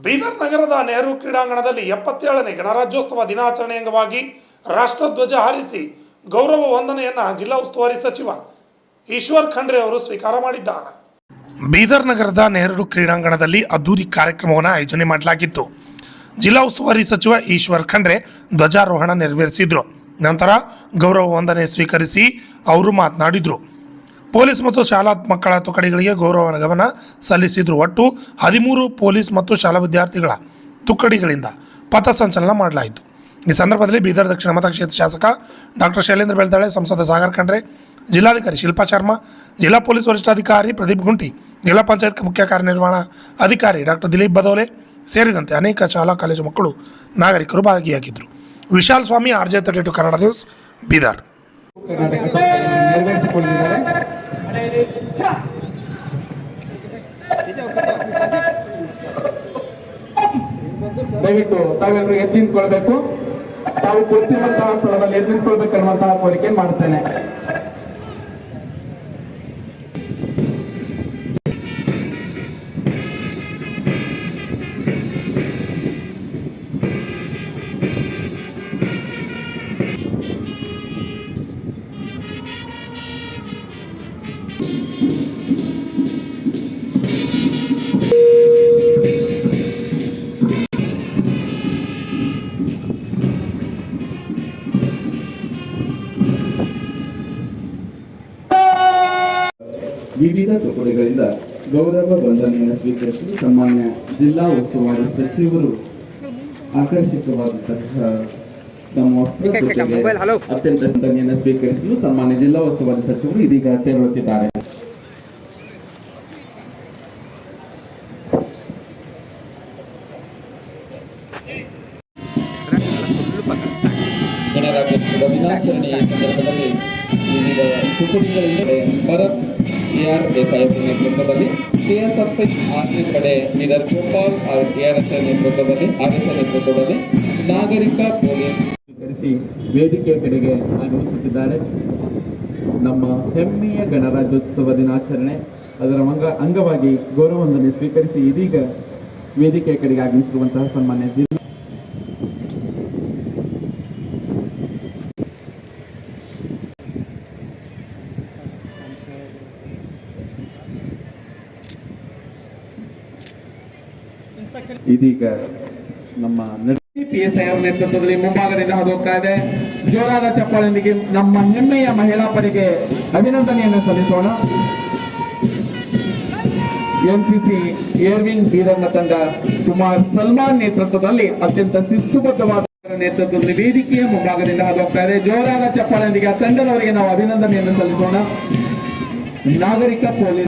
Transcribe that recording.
ಬೀದರ್ ನಗರದ ನೆಹರು ಕ್ರೀಡಾಂಗಣದಲ್ಲಿ 77ನೇ ಗಣರಾಜ್ಯೋತ್ಸವ ದಿನಾಚರಣೆ ಅಂಗವಾಗಿ ರಾಷ್ಟ್ರಧ್ವಜ ಹಾರಿಸಿ ಗೌರವ ವಂದನೆಯನ್ನು ಜಿಲ್ಲಾ ಉಸ್ತುವಾರಿ ಸಚಿವ ಈಶ್ವರ್ ಖಂಡ್ರೆ ಅವರು ಸ್ವೀಕಾರ ಮಾಡಿದ್ದಾರೆ. ಬೀದರ್ ನಗರದ ನೆಹರು ಕ್ರೀಡಾಂಗಣದಲ್ಲಿ ಅದ್ದೂರಿ ಕಾರ್ಯಕ್ರಮವನ್ನು ಆಯೋಜನೆ ಮಾಡಲಾಗಿತ್ತು. ಜಿಲ್ಲಾ ಉಸ್ತುವಾರಿ ಸಚಿವ ಈಶ್ವರ್ ಖಂಡ್ರೆ ಧ್ವಜಾರೋಹಣ ನೆರವೇರಿಸಿದ್ರು. ನಂತರ ಗೌರವ ವಂದನೆ ಸ್ವೀಕರಿಸಿ ಅವರು ಮಾತನಾಡಿದರು. ಪೊಲೀಸ್ ಮತ್ತು ಶಾಲಾ ಮಕ್ಕಳ ತುಕಡಿಗಳಿಗೆ ಗೌರವ ನಮನ ಸಲ್ಲಿಸಿದ್ರು. ಒಟ್ಟು 13 ಪೊಲೀಸ್ ಮತ್ತು ಶಾಲಾ ವಿದ್ಯಾರ್ಥಿಗಳ ತುಕಡಿಗಳಿಂದ ಪಥಸಂಚಲನ ಮಾಡಲಾಯಿತು. ಈ ಸಂದರ್ಭದಲ್ಲಿ ಬೀದರ್ ದಕ್ಷಿಣ ಮತಕ್ಷೇತ್ರ ಶಾಸಕ ಡಾಕ್ಟರ್ ಶೈಲೇಂದ್ರ ಬೆಳ್ದಾಳೆ, ಸಂಸದ ಸಾಗರ್ ಖಂಡ್ರೆ, ಜಿಲ್ಲಾಧಿಕಾರಿ ಶಿಲ್ಪಾ ಶರ್ಮಾ, ಜಿಲ್ಲಾ ಪೊಲೀಸ್ ವರಿಷ್ಠಾಧಿಕಾರಿ ಪ್ರದೀಪ್ ಗುಂಟಿ, ಜಿಲ್ಲಾ ಪಂಚಾಯತ್ ಮುಖ್ಯ ಕಾರ್ಯನಿರ್ವಹಣಾ ಅಧಿಕಾರಿ ಡಾಕ್ಟರ್ ದಿಲೀಪ್ ಬದೋಲೆ ಸೇರಿದಂತೆ ಅನೇಕ ಶಾಲಾ ಕಾಲೇಜು ಮಕ್ಕಳು, ನಾಗರಿಕರು ಭಾಗಿಯಾಗಿದ್ದರು. ವಿಶಾಲ್ ಸ್ವಾಮಿ, RJ32 ಕನ್ನಡ ನ್ಯೂಸ್, ಬೀದರ್. ದಯವಿಟ್ಟು ತಾವೆಲ್ಲರೂ ಎದ್ದು ನಿಂತ್ಕೊಳ್ಬೇಕು. ತಾವು ಕುಳಿತಿರುವಂತಹ ಸ್ಥಳದಲ್ಲಿ ಎದ್ದು ನಿಂತ್ಕೊಳ್ಬೇಕನ್ನುವಂತಹ ಕೋರಿಕೆ ಮಾಡ್ತೇನೆ. ವಿವಿಧ ತುಕಡಿಗಳಿಂದ ಗೌರವ ವಂದನೆಯನ್ನು ಸ್ವೀಕರಿಸಲು ಸನ್ಮಾನ್ಯ ಜಿಲ್ಲಾ ಉಸ್ತುವಾರಿ ಸಚಿವರು ಆಕರ್ಷಿತವಾದಂತಹ ತಮ್ಮ ಅತ್ಯಂತ ವಂದನೆಯನ್ನು ಸ್ವೀಕರಿಸಲು ಸನ್ಮಾನ್ಯ ಜಿಲ್ಲಾ ಉಸ್ತುವಾರಿ ಸಚಿವರು ಇದೀಗ ತೆರಳುತ್ತಿದ್ದಾರೆ. ಗಣರಾಜ್ಯೋತ್ಸವ ದಿನಾಚರಣೆಯ ಸಂದರ್ಭದಲ್ಲಿ ವಿವಿಧ ತುಕಡಿಗಳಿಂದ ಭರತ್ AR ದೇಸಾಯಿ ನೇತೃತ್ವದಲ್ಲಿ, CSFI ಆರ್ಮಿ ಪಡೆ ಲೀಡರ್ ಗೋಪಾಲ್ ARS ನೇತೃತ್ವದಲ್ಲಿ ನಾಗರಿಕ ಪೊಲೀಸ್ ಸ್ವೀಕರಿಸಿ ವೇದಿಕೆಯ ಕಡೆಗೆ ಆಗಮಿಸುತ್ತಿದ್ದಾರೆ. ನಮ್ಮ ಹೆಮ್ಮೆಯ ಗಣರಾಜ್ಯೋತ್ಸವ ದಿನಾಚರಣೆ ಅದರ ಅಂಗವಾಗಿ ಗೌರವ ವಂದನೆ ಸ್ವೀಕರಿಸಿ ಇದೀಗ ವೇದಿಕೆಯ ಕಡೆಗೆ ಆಗಮಿಸಿರುವಂತಹ ಸನ್ಮಾನ್ಯ ಜಿಲ್ಲಾ ಇದೀಗ ನಮ್ಮ PSI ಅವರ ನೇತೃತ್ವದಲ್ಲಿ ಮುಂಭಾಗದಿಂದ ಹಾದು ಹೋಗ್ತಾ ಇದೆ. ಜೋರಾದ ಚಪ್ಪಾಳೆಯೊಂದಿಗೆ ನಮ್ಮ ಹೆಮ್ಮೆಯ ಮಹಿಳಾ ಪಡೆಗೆ ಅಭಿನಂದನೆಯನ್ನು ಸಲ್ಲಿಸೋಣ. NCC ಏರ್ವಿಂಗ್ ಬೀದರ್ನ ತಂಡ ಕುಮಾರ್ ಸಲ್ಮಾನ್ ನೇತೃತ್ವದಲ್ಲಿ ಅತ್ಯಂತ ಶಿಸ್ತುಬದ್ಧವಾದ ನೇತೃತ್ವದಲ್ಲಿ ವೇದಿಕೆಯ ಮುಂಭಾಗದಿಂದ ಹಾದು ಹೋಗ್ತಾ ಇದೆ. ಜೋರಾದ ಚಪ್ಪಾಳೆಯೊಂದಿಗೆ ಆ ತಂಡದವರಿಗೆ ನಾವು ಅಭಿನಂದನೆಯನ್ನು ಸಲ್ಲಿಸೋಣ. ನಾಗರಿಕ ಪೊಲೀಸ್